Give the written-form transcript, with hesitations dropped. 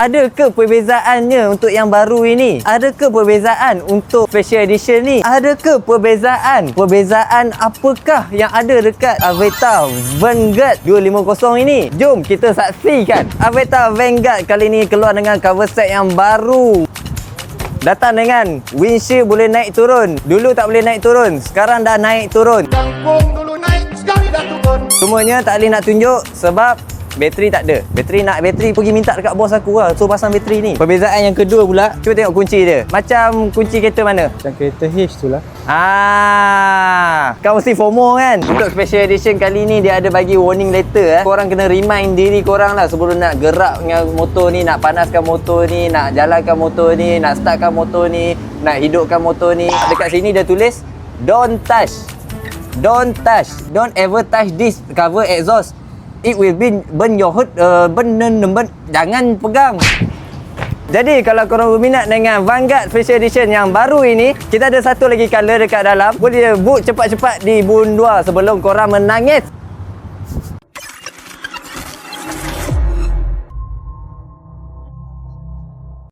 Ada ke perbezaannya untuk yang baru ini? Ada ke perbezaan untuk special edition ni? Ada ke perbezaan? Perbezaan apakah yang ada dekat Aveta Vanguard 250 ini? Jom kita saksikan. Aveta Vanguard kali ni keluar dengan cover set yang baru. Datang dengan windshield boleh naik turun. Dulu tak boleh naik turun, sekarang dah naik turun. Dulu naik, sekali dah turun. Semuanya tak boleh nak tunjuk sebab bateri tak ada. Bateri pergi minta dekat bos aku lah, so pasang bateri ni. Perbezaan yang kedua pula, cuba tengok kunci dia. Macam kunci kereta mana? Macam kereta H tu lah. Kau mesti FOMO kan? Untuk special edition kali ni dia ada bagi warning letter. Korang kena remind diri korang lah sebelum nak gerak dengan motor ni, nak panaskan motor ni, nak jalankan motor ni, nak startkan motor ni, nak hidupkan motor ni. Dekat sini dia tulis don't touch. Don't touch. Don't ever touch this cover exhaust. It will burn your hood. Jangan pegang. Jadi kalau korang berminat dengan Vanguard Special Edition yang baru ini, kita ada satu lagi color dekat dalam. Boleh book cepat-cepat di Bundua sebelum korang menangis.